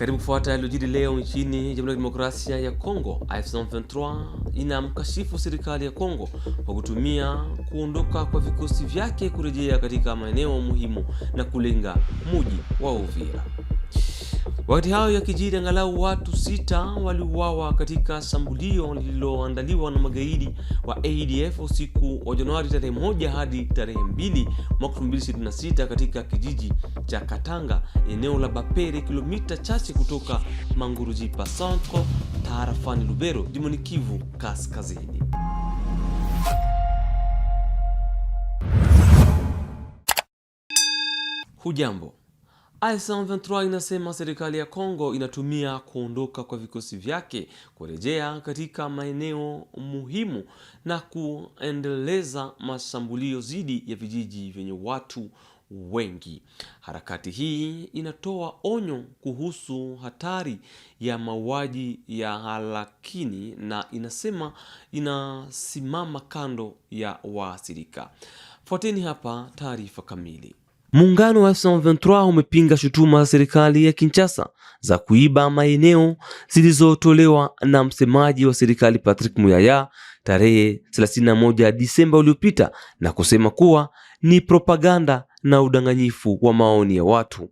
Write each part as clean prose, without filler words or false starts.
Karibu kufuata yaliyojiri leo nchini Jamhuri ya Demokrasia ya Kongo. AFC M23 inamkashifu serikali ya Kongo kwa kutumia kuondoka kwa vikosi vyake kurejea katika maeneo muhimu na kulenga mji wa Uvira. Wakati hayo yakijiri, angalau watu 6 waliuawa katika shambulio lililoandaliwa na magaidi wa ADF usiku wa Januari tarehe 1 hadi tarehe 2 mwaka 2026 katika kijiji cha Katanga, eneo la Bapere, kilomita chache kutoka Mangurujipa Centre, tarafani Lubero, jimboni Kivu Kaskazini. Hujambo. AFC M23 inasema serikali ya Kongo inatumia kuondoka kwa vikosi vyake kurejea katika maeneo muhimu na kuendeleza mashambulio dhidi ya vijiji vyenye watu wengi. Harakati hii inatoa onyo kuhusu hatari ya mauaji ya halakini na inasema inasimama kando ya waathirika. Fuateni hapa taarifa kamili. Muungano wa AFC M23 umepinga shutuma za serikali ya Kinshasa za kuiba maeneo zilizotolewa na msemaji wa serikali Patrick Muyaya tarehe 31 Disemba uliopita na kusema kuwa ni propaganda na udanganyifu wa maoni ya watu.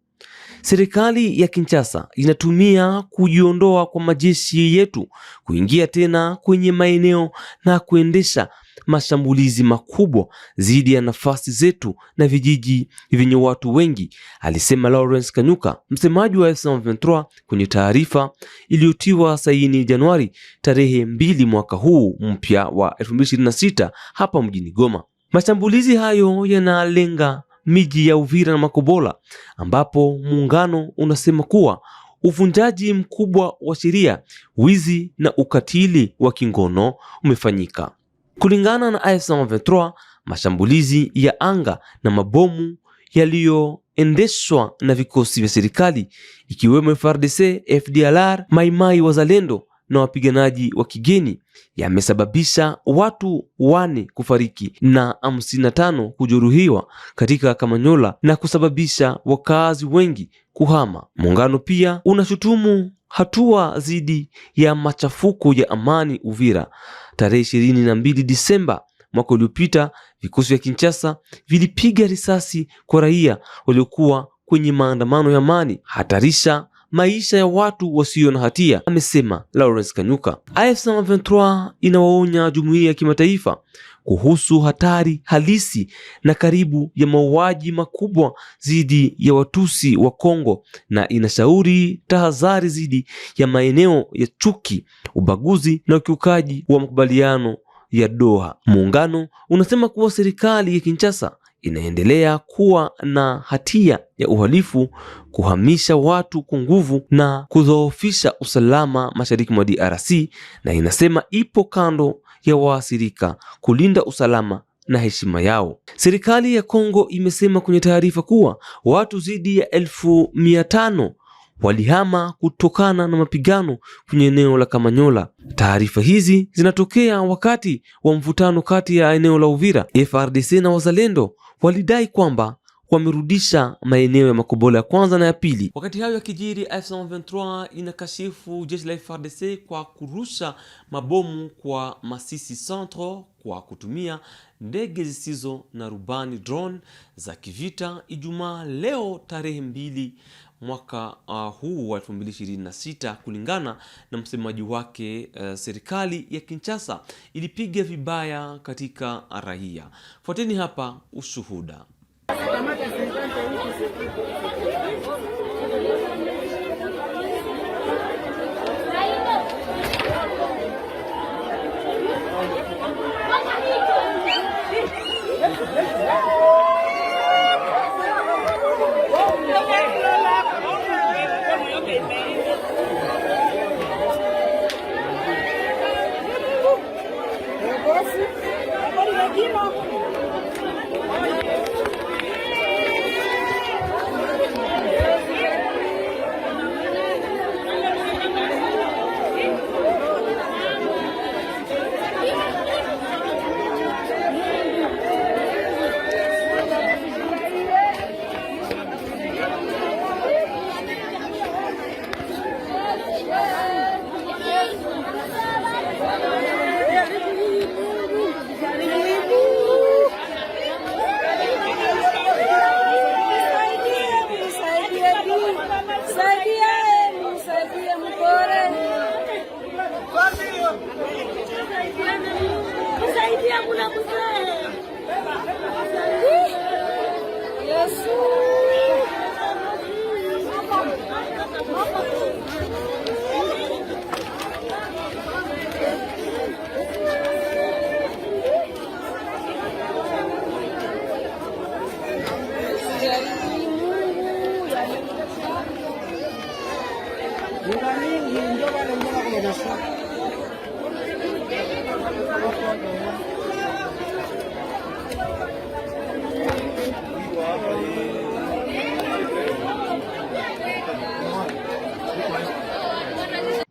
Serikali ya Kinshasa inatumia kujiondoa kwa majeshi yetu kuingia tena kwenye maeneo na kuendesha mashambulizi makubwa dhidi ya nafasi zetu na vijiji vyenye watu wengi, alisema Lawrence Kanyuka, msemaji wa AFC M23 kwenye taarifa iliyotiwa saini Januari tarehe 2 mwaka huu mpya wa 2026 hapa mjini Goma. Mashambulizi hayo yanalenga miji ya Uvira na Makobola, ambapo muungano unasema kuwa uvunjaji mkubwa wa sheria, wizi na ukatili wa kingono umefanyika. Kulingana na AFC M23, mashambulizi ya anga na mabomu yaliyoendeshwa na vikosi vya serikali ikiwemo FARDC, FDLR, Maimai Wazalendo na wapiganaji wa kigeni yamesababisha watu 4 kufariki na 55 kujeruhiwa katika Kamanyola na kusababisha wakazi wengi kuhama. Muungano pia unashutumu hatua dhidi ya machafuko ya amani Uvira. Tarehe 22 Disemba mwaka uliopita, vikosi vya Kinshasa vilipiga risasi kwa raia waliokuwa kwenye maandamano ya amani, hatarisha maisha ya watu wasio na hatia, amesema Lawrence Kanyuka. AFC M23 inawaonya jumuiya ya kimataifa kuhusu hatari halisi na karibu ya mauaji makubwa dhidi ya Watusi wa Kongo na inashauri tahadhari dhidi ya maeneo ya chuki, ubaguzi na ukiukaji wa makubaliano ya Doha. Muungano unasema kuwa serikali ya Kinshasa inaendelea kuwa na hatia ya uhalifu, kuhamisha watu kwa nguvu na kudhoofisha usalama mashariki mwa DRC, na inasema ipo kando ya waathirika kulinda usalama na heshima yao. Serikali ya Kongo imesema kwenye taarifa kuwa watu zaidi ya 1500 walihama kutokana na mapigano kwenye eneo la Kamanyola. Taarifa hizi zinatokea wakati wa mvutano kati ya eneo la Uvira. FARDC na Wazalendo walidai kwamba wamerudisha maeneo ya Makobola ya kwanza na ya pili. Wakati hayo yakijiri, AFC M23 inakashifu jeshi la FARDC kwa kurusha mabomu kwa Masisi Centre kwa kutumia ndege zisizo na rubani, drone za kivita, Ijumaa leo tarehe 2 mwaka huu wa 2026. Kulingana na msemaji wake, serikali ya Kinshasa ilipiga vibaya katika raia. Fuateni hapa ushuhuda.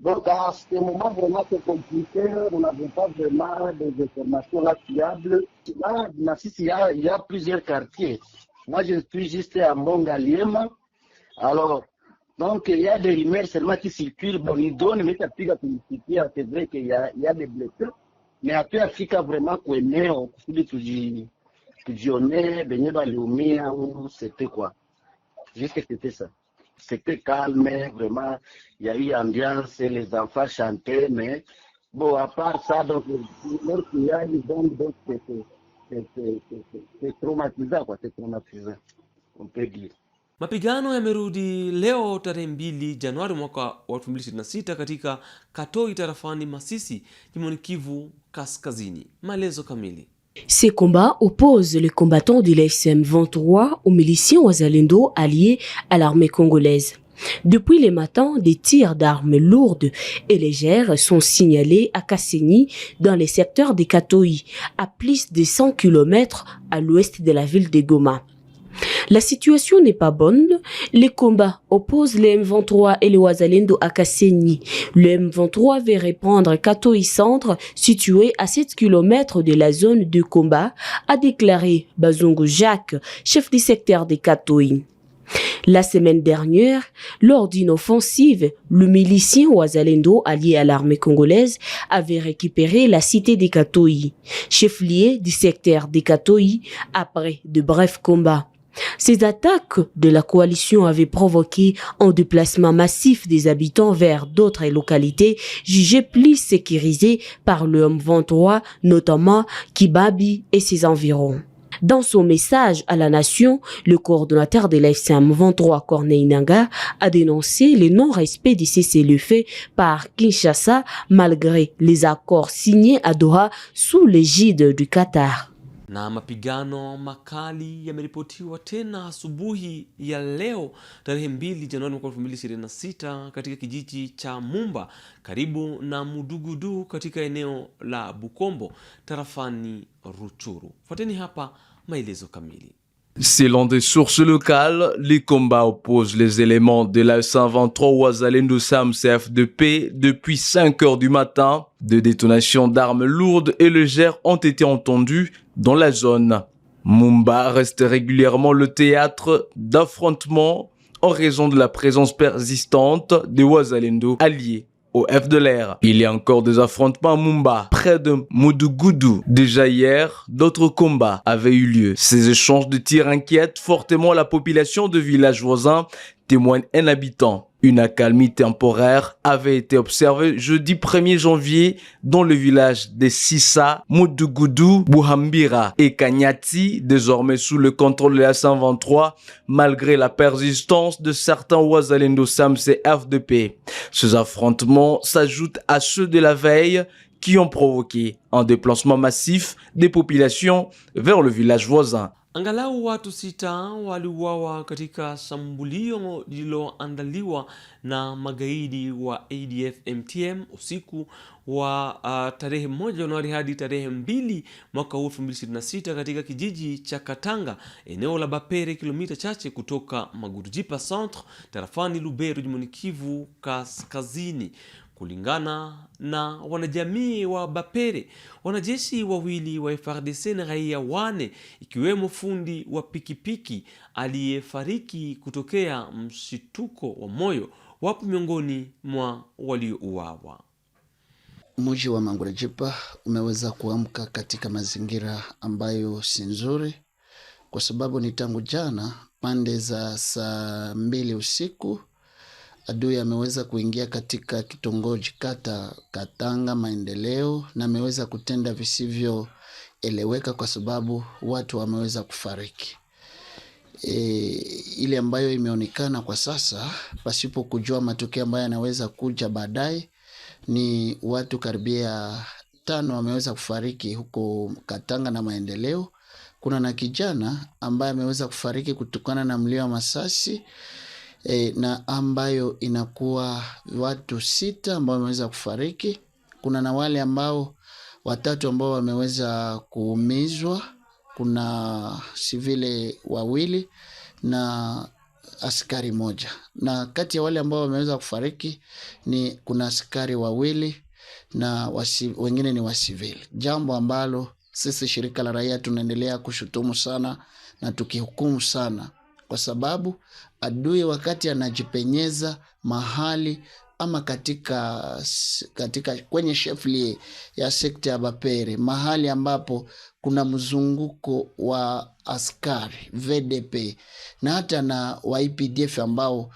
Donc à ce moment vraiment c'est compliqué, on n'avait pas vraiment des informations là fiables. Là, Masisi, il y a plusieurs quartiers. Moi je suis juste à Mongaliema. Alors, donc il y a des rumeurs seulement qui circulent. Bon, ils donnent, mais c'est vrai qu'il y a des blessés. Mais après Afrika vraiment kueneo kusudi tujione benye baliumia c'était quoi. Juste que c'était ça. C'était calme, vraiment, il y a eu ambiance, les enfants chantaient, mais bon, à part ça, donc, leur prière, donc c'est traumatisant, quoi, c'est traumatisant, on peut dire. Mapigano yamerudi leo tarehe 2 Januari mwaka wa 2026 katika Katoi tarafani Masisi, jimboni Kivu Kaskazini. Maelezo kamili. Ces combats opposent les combattants de l'FCM 23 aux miliciens wazalendo alliés à l'armée congolaise. Depuis le matin, des tirs d'armes lourdes et légères sont signalés à Kasseni dans les secteurs de Katoi, à plus de 100 km à l'ouest de la ville de Goma. La situation n'est pas bonne. Les combats opposent les M23 et les Wazalendo à Kasseni. Le M23 veut reprendre Katoi Centre, situé à 7 km de la zone de combat, a déclaré Bazongo Jacques, chef du secteur de Katoi. La semaine dernière, lors d'une offensive, le milicien Wazalendo allié à l'armée congolaise avait récupéré la cité de Katoi, chef-lieu du secteur de Katoi, après de brefs combats. Ces attaques de la coalition avaient provoqué un déplacement massif des habitants vers d'autres localités jugées plus sécurisées par le M23, notamment Kibabi et ses environs. Dans son message à la nation, le coordonnateur de l'FCM 23, Corneille Nangaa, a dénoncé le non-respect du cessez-le-feu par Kinshasa malgré les accords signés à Doha sous l'égide du Qatar. Na mapigano makali yameripotiwa tena asubuhi ya leo tarehe 2 Januari mwaka 2026 katika kijiji cha Mumba karibu na Mudugudu katika eneo la Bukombo tarafani Ruchuru. Fuateni hapa maelezo kamili. Selon des sources locales, les combats opposent les éléments de la 123 Wazalendo Sam CFDP depuis 5 heures du matin. Des détonations d'armes lourdes et légères ont été entendues dans la zone. Mumba reste régulièrement le théâtre d'affrontements en raison de la présence persistante des Wazalendo alliés au FDLR. Il y a encore des affrontements à Mumba, près de Mudugudu. Déjà hier, d'autres combats avaient eu lieu. Ces échanges de tirs inquiètent fortement la population de villages voisins, témoigne un habitant. Une accalmie temporaire avait été observée jeudi 1er janvier dans le village de Sissa, Mudugudu, Buhambira et Kanyati, désormais sous le contrôle de la 123, malgré la persistance de certains Wazalendo Samse FDP. Ces affrontements s'ajoutent à ceux de la veille qui ont provoqué un déplacement massif des populations vers le village voisin. Angalau watu 6 waliuawa katika shambulio lililoandaliwa na magaidi wa ADF MTM usiku wa tarehe 1 Januari hadi tarehe 2 mwaka 2026 katika kijiji cha Katanga, eneo la Bapere, kilomita chache kutoka Magurujipa Centre, tarafani Lubero, jimboni Kivu Kaskazini. Kulingana na wanajamii wa Bapere, wanajeshi wawili wa FARDC na raia 4 ikiwemo fundi wa pikipiki aliyefariki kutokea mshituko wa moyo wapo miongoni mwa waliouawa. Mji wa Magurujipa umeweza kuamka katika mazingira ambayo si nzuri, kwa sababu ni tangu jana pande za saa 2 usiku adui ameweza kuingia katika kitongoji kata Katanga Maendeleo na ameweza kutenda visivyo eleweka, kwa sababu watu wameweza kufariki. Ile ambayo imeonekana kwa sasa pasipo kujua matokeo ambayo yanaweza kuja baadaye ni watu karibia 5 wameweza kufariki huko Katanga na Maendeleo. Kuna na kijana ambaye ameweza kufariki kutokana na mlio wa masasi na ambayo inakuwa watu 6 ambao wameweza kufariki. Kuna na wale ambao 3 ambao wameweza kuumizwa. Kuna sivile 2 na askari 1. Na kati ya wale ambao wameweza kufariki kuna askari 2 na wengine ni wasivili. Jambo ambalo sisi shirika la raia tunaendelea kushutumu sana na tukihukumu sana, kwa sababu adui wakati anajipenyeza mahali ama katika kwenye shefli ya sekta ya Bapere, mahali ambapo kuna mzunguko wa askari VDP na hata na wa IPDF ambao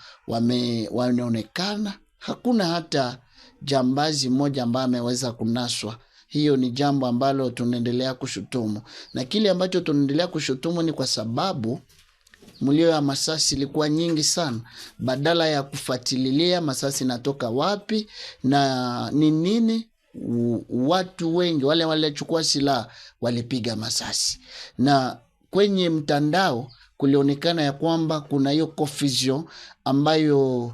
wanaonekana, hakuna hata jambazi mmoja ambaye ameweza kunaswa. Hiyo ni jambo ambalo tunaendelea kushutumu, na kile ambacho tunaendelea kushutumu ni kwa sababu mlio ya masasi ilikuwa nyingi sana. Badala ya kufuatilia masasi natoka wapi na ni nini, watu wengi wale walichukua silaha walipiga masasi, na kwenye mtandao kulionekana ya kwamba kuna hiyo confusion ambayo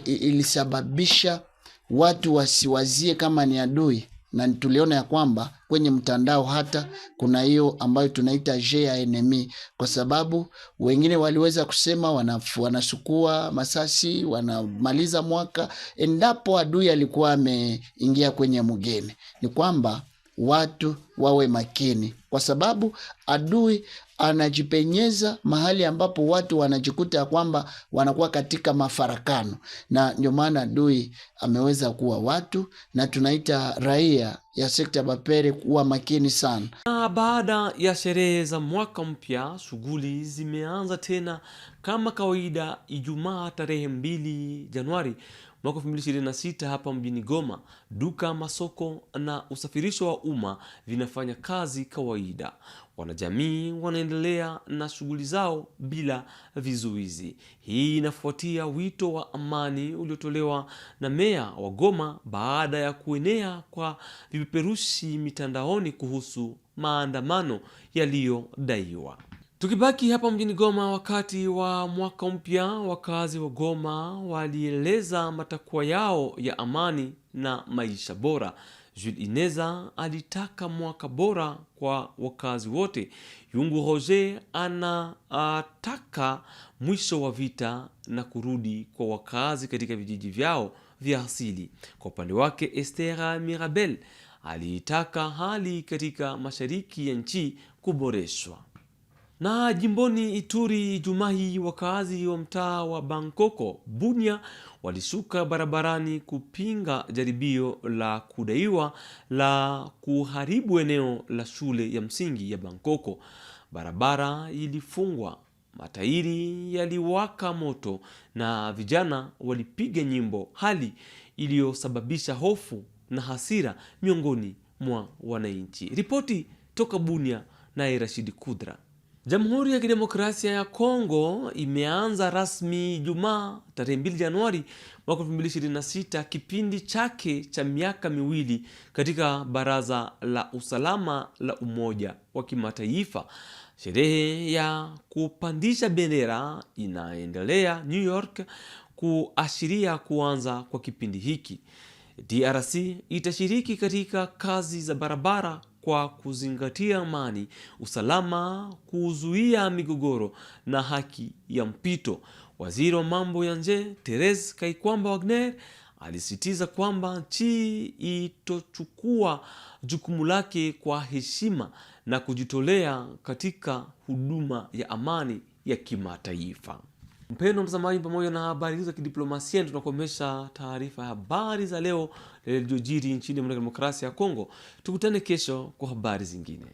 ilisababisha watu wasiwazie kama ni adui. Na tuliona ya kwamba kwenye mtandao hata kuna hiyo ambayo tunaita jeu ya enemy, kwa sababu wengine waliweza kusema wanasukua masasi, wanamaliza mwaka endapo adui alikuwa ameingia kwenye mgeni. Ni kwamba watu wawe makini, kwa sababu adui anajipenyeza mahali ambapo watu wanajikuta ya kwamba wanakuwa katika mafarakano, na ndio maana adui ameweza kuwa watu, na tunaita raia ya sekta Bapere kuwa makini sana. Na baada ya sherehe za mwaka mpya, shughuli zimeanza tena kama kawaida Ijumaa tarehe 2 Januari mwaka 2026 hapa mjini Goma. Duka, masoko na usafirisho wa umma vinafanya kazi kawaida. Wanajamii wanaendelea na shughuli zao bila vizuizi. Hii inafuatia wito wa amani uliotolewa na meya wa Goma baada ya kuenea kwa vipeperushi mitandaoni kuhusu maandamano yaliyodaiwa. Tukibaki hapa mjini Goma, wakati wa mwaka mpya, wakazi wa Goma walieleza matakwa yao ya amani na maisha bora. Jules Ineza alitaka mwaka bora kwa wakazi wote. Yungu Roger anataka mwisho wa vita na kurudi kwa wakazi katika vijiji vyao vya asili. Kwa upande wake, Esther Mirabel alitaka hali katika mashariki ya nchi kuboreshwa. Na jimboni Ituri, Ijumaa hii wakazi wa mtaa wa Bankoko Bunia walishuka barabarani kupinga jaribio la kudaiwa la kuharibu eneo la shule ya msingi ya Bankoko. Barabara ilifungwa, matairi yaliwaka moto na vijana walipiga nyimbo, hali iliyosababisha hofu na hasira miongoni mwa wananchi. Ripoti toka Bunia na Rashid Kudra. Jamhuri ya Kidemokrasia ya Kongo imeanza rasmi Ijumaa tarehe 2 Januari mwaka 2026 kipindi chake cha miaka 2 katika Baraza la Usalama la Umoja wa Kimataifa. Sherehe ya kupandisha bendera inaendelea New York kuashiria kuanza kwa kipindi hiki. DRC itashiriki katika kazi za barabara kwa kuzingatia amani, usalama, kuzuia migogoro na haki ya mpito. Waziri wa mambo ya nje Therese Kaikwamba Wagner alisitiza kwamba nchi itochukua jukumu lake kwa heshima na kujitolea katika huduma ya amani ya kimataifa. Mpendwa mtazamaji, pamoja na habari hizo za kidiplomasia, tunakomesha taarifa ya habari za leo iliyojiri nchini Jamhuri ya Kidemokrasia ya Kongo. Tukutane kesho kwa habari zingine.